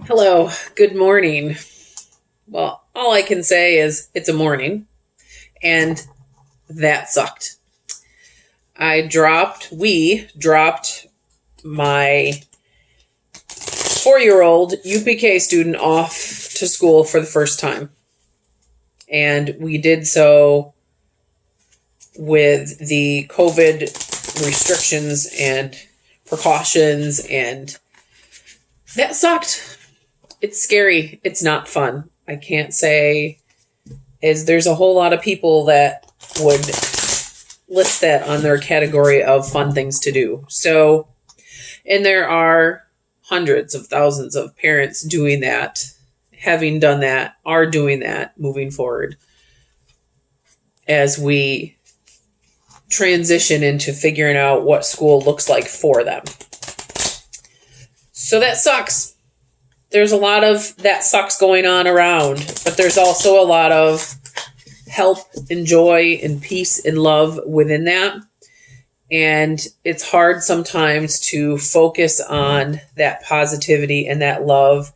Hello, good morning. Well, all I can say is it's a morning, and that sucked. We dropped my 4-year-old UPK student off to school for the first time. And we did so with the COVID restrictions and precautions, and that sucked. It's scary. It's not fun. I can't say there's a whole lot of people that would list that on their category of fun things to do. So, and there are hundreds of thousands of parents doing that, having done that, are doing that moving forward as we transition into figuring out what school looks like for them. So that sucks. There's a lot of that sucks going on around, but there's also a lot of help and joy and peace and love within that. And it's hard sometimes to focus on that positivity and that love.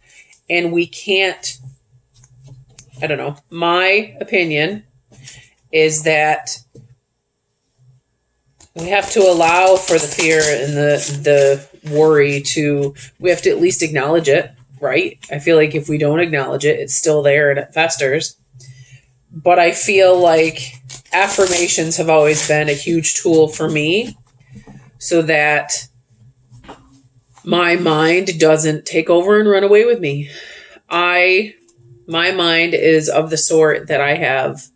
And we can't, my opinion is that we have to allow for the fear and the worry we have to at least acknowledge it, right? I feel like if we don't acknowledge it, it's still there and it festers. But I feel like affirmations have always been a huge tool for me so that my mind doesn't take over and run away with me. My mind is of the sort that I have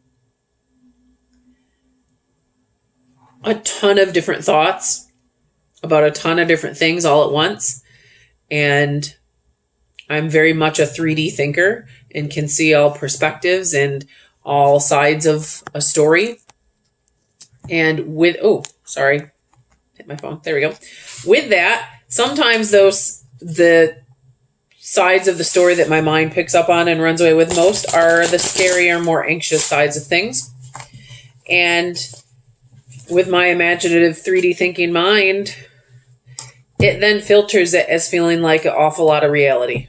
a ton of different thoughts about a ton of different things all at once. And I'm very much a 3D thinker and can see all perspectives and all sides of a story. And hit my phone. There we go. With that, sometimes the sides of the story that my mind picks up on and runs away with most are the scarier, more anxious sides of things. And with my imaginative 3D thinking mind, it then filters it as feeling like an awful lot of reality.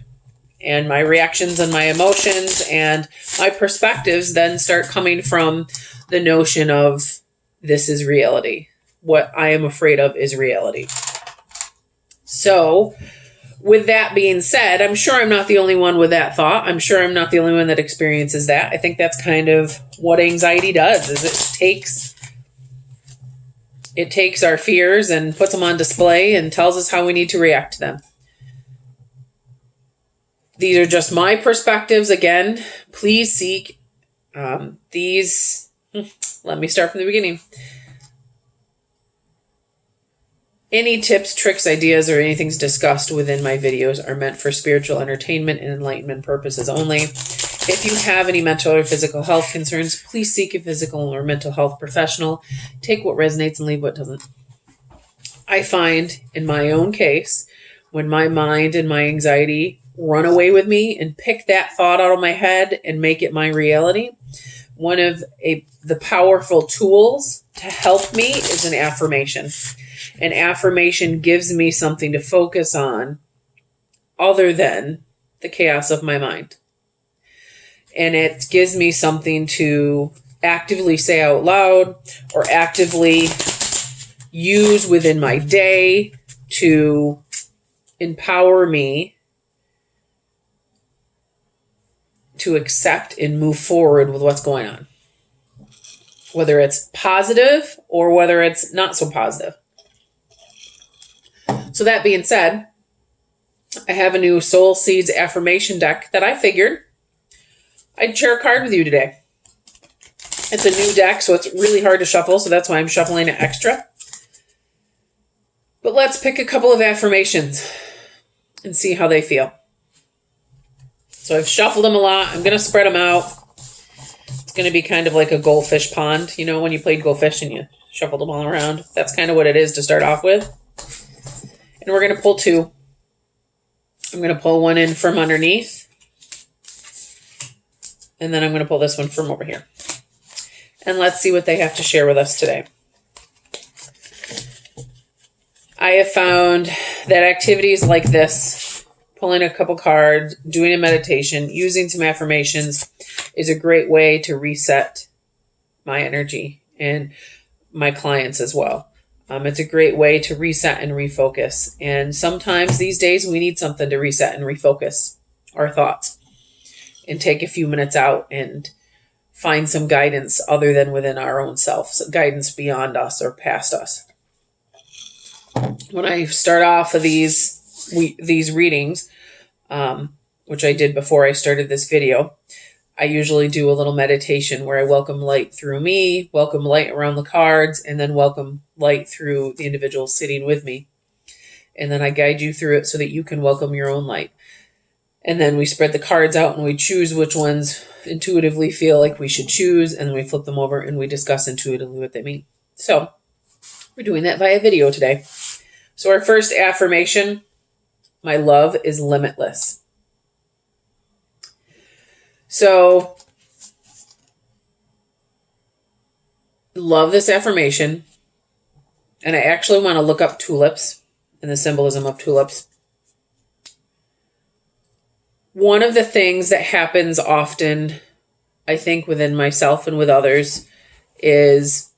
And my reactions and my emotions and my perspectives then start coming from the notion of this is reality. What I am afraid of is reality. So, with that being said, I'm sure I'm not the only one with that thought. I'm sure I'm not the only one that experiences that. I think that's kind of what anxiety does, is it takes our fears and puts them on display and tells us how we need to react to them. These are just my perspectives. Again, please seek these. Let me start from the beginning. Any tips, tricks, ideas, or anything discussed within my videos are meant for spiritual entertainment and enlightenment purposes only. If you have any mental or physical health concerns, please seek a physical or mental health professional. Take what resonates and leave what doesn't. I find in my own case, when my mind and my anxiety run away with me and pick that thought out of my head and make it my reality, one of the powerful tools to help me is an affirmation. An affirmation gives me something to focus on other than the chaos of my mind. And it gives me something to actively say out loud or actively use within my day to empower me to accept and move forward with what's going on. Whether it's positive or whether it's not so positive. So that being said, I have a new Soul Seeds affirmation deck that I figured I'd share a card with you today. It's a new deck, so it's really hard to shuffle, so that's why I'm shuffling it extra. But let's pick a couple of affirmations and see how they feel. So I've shuffled them a lot. I'm going to spread them out. It's going to be kind of like a goldfish pond. You know, when you played goldfish and you shuffled them all around. That's kind of what it is to start off with. And we're going to pull two. I'm going to pull one in from underneath. And then I'm going to pull this one from over here. And let's see what they have to share with us today. I have found that activities like this, pulling a couple cards, doing a meditation, using some affirmations is a great way to reset my energy and my clients as well. It's a great way to reset and refocus. And sometimes these days we need something to reset and refocus our thoughts and take a few minutes out and find some guidance other than within our own self, so guidance beyond us or past us. When I start off of these readings, which I did before I started this video, I usually do a little meditation where I welcome light through me, welcome light around the cards, and then welcome light through the individual sitting with me. And then I guide you through it so that you can welcome your own light. And then we spread the cards out and we choose which ones intuitively feel like we should choose. And then we flip them over and we discuss intuitively what they mean. So we're doing that via video today. So our first affirmation, my love is limitless. So love this affirmation. And I actually want to look up tulips and the symbolism of tulips. One of the things that happens often, I think, within myself and with others is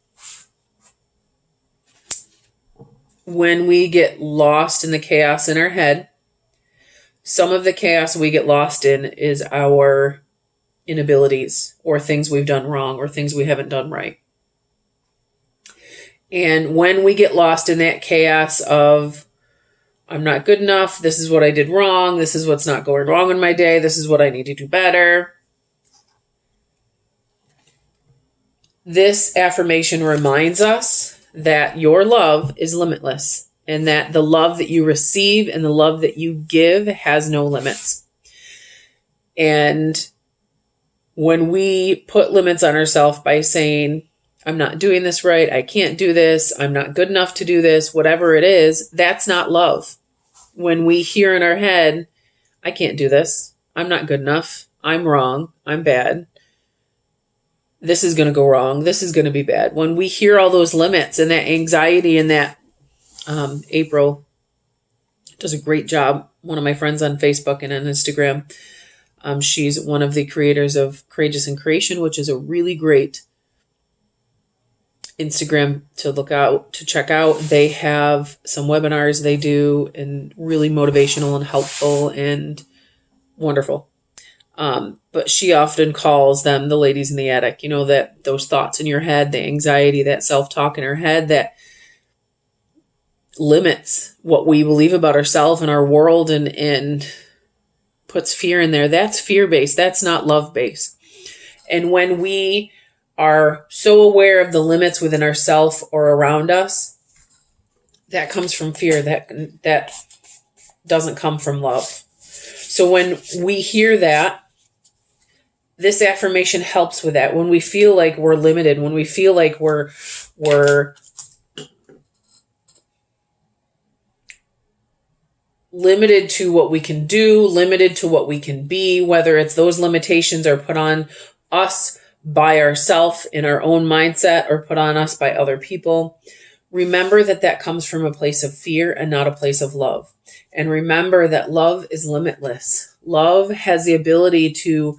when we get lost in the chaos in our head. Some of the chaos we get lost in is our inabilities or things we've done wrong or things we haven't done right. And when we get lost in that chaos of, I'm not good enough, this is what I did wrong, this is what's not going wrong in my day, this is what I need to do better. This affirmation reminds us that your love is limitless and that the love that you receive and the love that you give has no limits. And when we put limits on ourselves by saying, I'm not doing this right, I can't do this, I'm not good enough to do this, whatever it is, that's not love. When we hear in our head, I can't do this, I'm not good enough, I'm wrong, I'm bad, this is going to go wrong, this is going to be bad. When we hear all those limits and that anxiety and that, April does a great job, one of my friends on Facebook and on Instagram, she's one of the creators of Courageous in Creation, which is a really great Instagram to look out, to check out. They have some webinars they do and really motivational and helpful and wonderful. But she often calls them the ladies in the attic, you know, that those thoughts in your head, the anxiety, that self-talk in her head that limits what we believe about ourselves and our world and puts fear in there. That's fear-based. That's not love-based. And when we are so aware of the limits within ourselves or around us, that comes from fear. That doesn't come from love. So when we hear that, this affirmation helps with that. When we feel like we're limited, when we feel like we're limited to what we can do, limited to what we can be, whether it's those limitations are put on us by ourselves in our own mindset or put on us by other people. Remember that comes from a place of fear and not a place of love. And remember that love is limitless. Love has the ability to,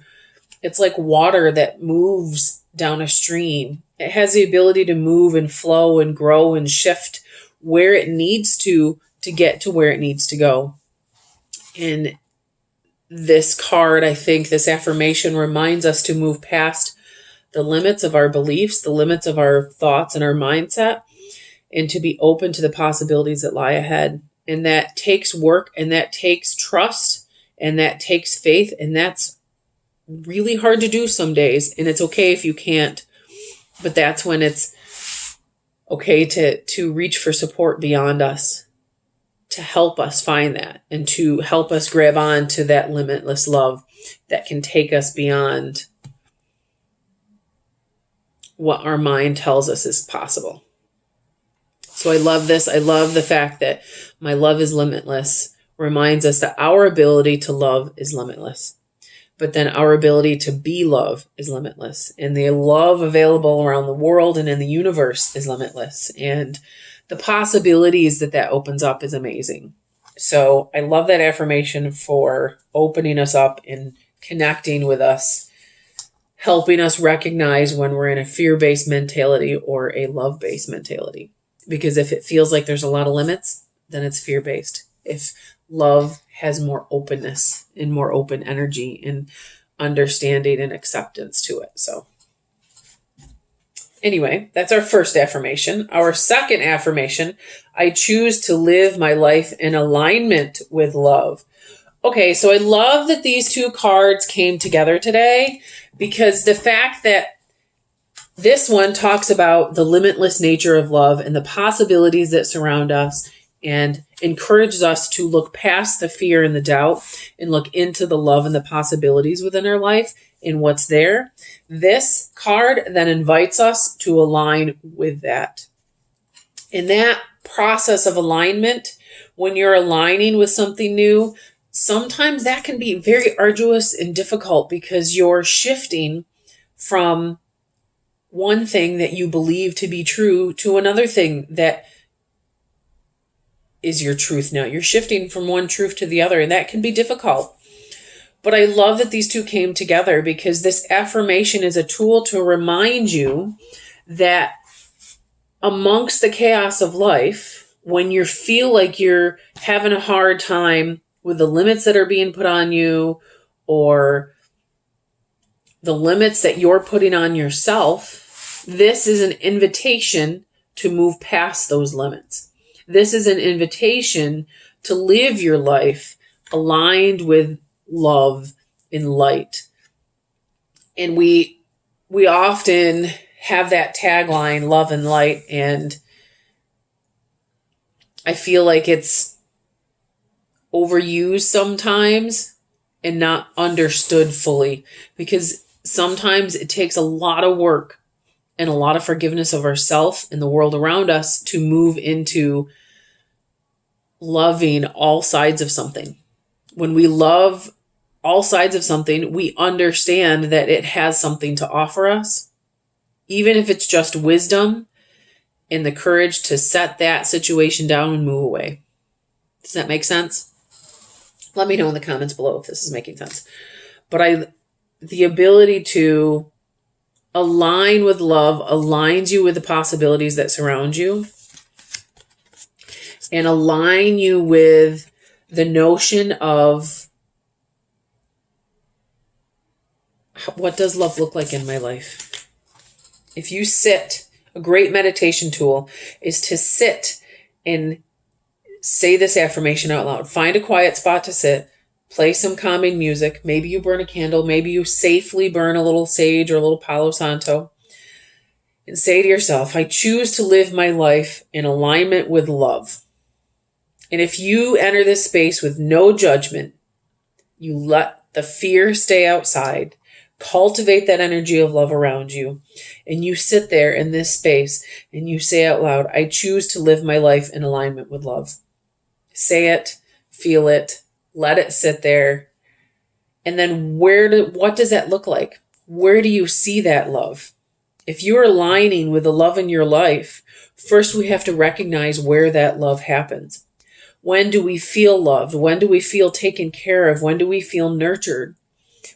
it's like water that moves down a stream. It has the ability to move and flow and grow and shift where it needs to get to where it needs to go. And this card, I think, this affirmation reminds us to move past the limits of our beliefs, the limits of our thoughts and our mindset, and to be open to the possibilities that lie ahead. And that takes work, and that takes trust, and that takes faith, and that's really hard to do some days. And it's okay if you can't, but that's when it's okay to reach for support beyond us, to help us find that and to help us grab on to that limitless love that can take us beyond what our mind tells us is possible. So I love this. I love the fact that my love is limitless reminds us that our ability to love is limitless, but then our ability to be love is limitless, and the love available around the world and in the universe is limitless. And the possibilities that opens up is amazing. So I love that affirmation for opening us up and connecting with us, helping us recognize when we're in a fear-based mentality or a love-based mentality. Because if it feels like there's a lot of limits, then it's fear-based. If love has more openness and more open energy and understanding and acceptance to it. So anyway, that's our first affirmation. Our second affirmation, I choose to live my life in alignment with love. Okay, so I love that these two cards came together today, because the fact that this one talks about the limitless nature of love and the possibilities that surround us and encourages us to look past the fear and the doubt and look into the love and the possibilities within our life and what's there. This card then invites us to align with that. In that process of alignment, when you're aligning with something new, sometimes that can be very arduous and difficult, because you're shifting from one thing that you believe to be true to another thing that is your truth now. You're shifting from one truth to the other, and that can be difficult. But I love that these two came together, because this affirmation is a tool to remind you that amongst the chaos of life, when you feel like you're having a hard time with the limits that are being put on you, or the limits that you're putting on yourself, this is an invitation to move past those limits. This is an invitation to live your life aligned with love and light. And we often have that tagline, love and light, and I feel like it's overused sometimes and not understood fully, because sometimes it takes a lot of work and a lot of forgiveness of ourselves and the world around us to move into loving all sides of something. When we love all sides of something, we understand that it has something to offer us, even if it's just wisdom and the courage to set that situation down and move away. Does that make sense? Let me know in the comments below if this is making sense. But the ability to align with love aligns you with the possibilities that surround you, and align you with the notion of, what does love look like in my life? If you sit, a great meditation tool is to sit and say this affirmation out loud. Find a quiet spot to sit. Play some calming music. Maybe you burn a candle. Maybe you safely burn a little sage or a little Palo Santo. And say to yourself, I choose to live my life in alignment with love. And if you enter this space with no judgment, you let the fear stay outside, cultivate that energy of love around you, and you sit there in this space and you say out loud, I choose to live my life in alignment with love. Say it, feel it, let it sit there. And then what does that look like? Where do you see that love? If you're aligning with the love in your life, first we have to recognize where that love happens. When do we feel loved? When do we feel taken care of? When do we feel nurtured?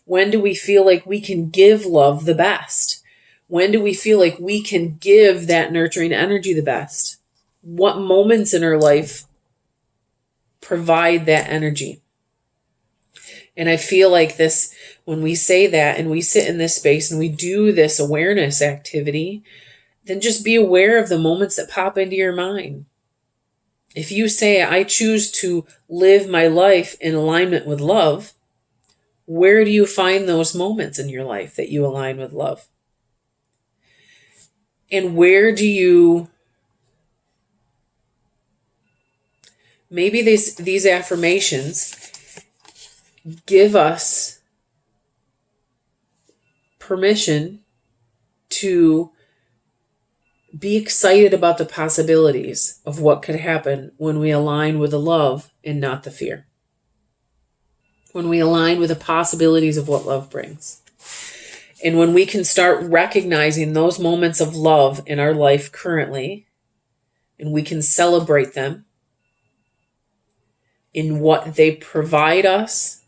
When do we feel like we can give love the best? When do we feel like we can give that nurturing energy the best? What moments in our life provide that energy? And I feel like this, when we say that and we sit in this space and we do this awareness activity, then just be aware of the moments that pop into your mind. If you say, I choose to live my life in alignment with love, where do you find those moments in your life that you align with love? And where do you, maybe these affirmations give us permission to be excited about the possibilities of what could happen when we align with the love and not the fear. When we align with the possibilities of what love brings. And when we can start recognizing those moments of love in our life currently, and we can celebrate them, in what they provide us,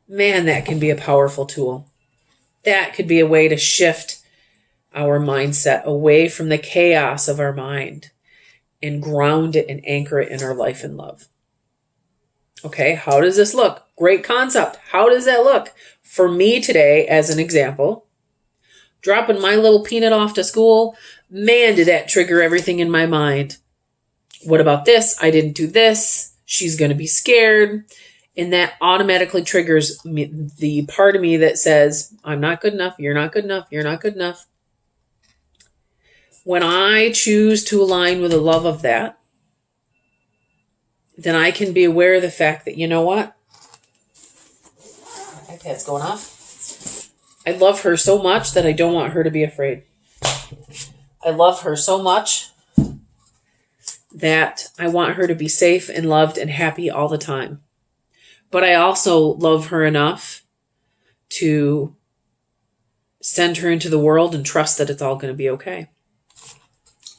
man, that can be a powerful tool. That could be a way to shift our mindset away from the chaos of our mind and ground it and anchor it in our life and love. Okay, how does this look? Great concept. How does that look? For me today, as an example, dropping my little peanut off to school, man, did that trigger everything in my mind. What about this? I didn't do this. She's going to be scared. And that automatically triggers the part of me that says, I'm not good enough. You're not good enough. You're not good enough. When I choose to align with the love of that, then I can be aware of the fact that, you know what? My iPad's going off. I love her so much that I don't want her to be afraid. I love her so much that I want her to be safe and loved and happy all the time. But I also love her enough to send her into the world and trust that it's all going to be okay.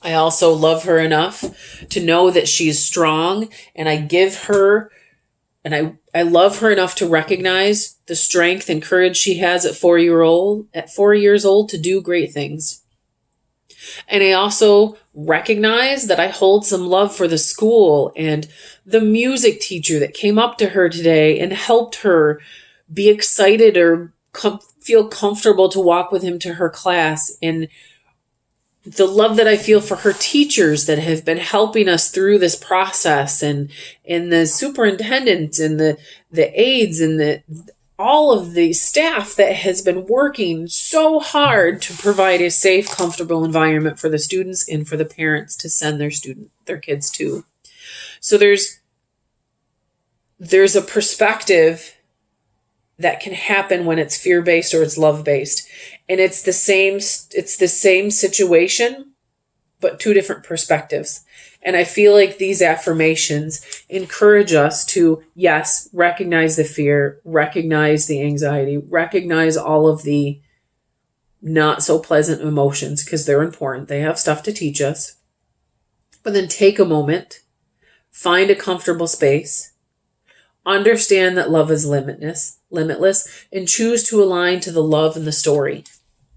I also love her enough to know that she's strong, and I give her, and I love her enough to recognize the strength and courage she has at 4 years old to do great things. And I also recognize that I hold some love for the school and the music teacher that came up to her today and helped her be excited or feel comfortable to walk with him to her class, and the love that I feel for her teachers that have been helping us through this process, and the superintendent and the aides and all of the staff that has been working so hard to provide a safe, comfortable environment for the students and for the parents to send their kids to. So there's a perspective that can happen when it's fear-based or it's love-based. And it's the same situation, but two different perspectives. And I feel like these affirmations encourage us to, yes, recognize the fear, recognize the anxiety, recognize all of the not so pleasant emotions, because they're important. They have stuff to teach us. But then take a moment, find a comfortable space, understand that love is limitless, and choose to align to the love and the story,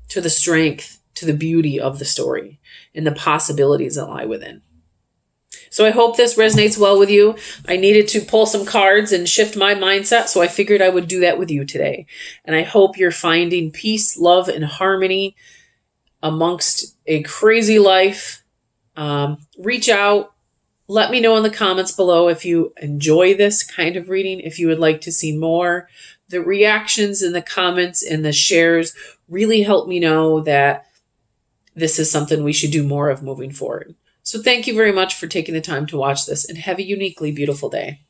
to the strength, to the beauty of the story, and the possibilities that lie within. So I hope this resonates well with you. I needed to pull some cards and shift my mindset, so I figured I would do that with you today. And I hope you're finding peace, love, and harmony amongst a crazy life. Reach out. Let me know in the comments below if you enjoy this kind of reading, if you would like to see more. The reactions and the comments and the shares really help me know that this is something we should do more of moving forward. So thank you very much for taking the time to watch this, and have a uniquely beautiful day.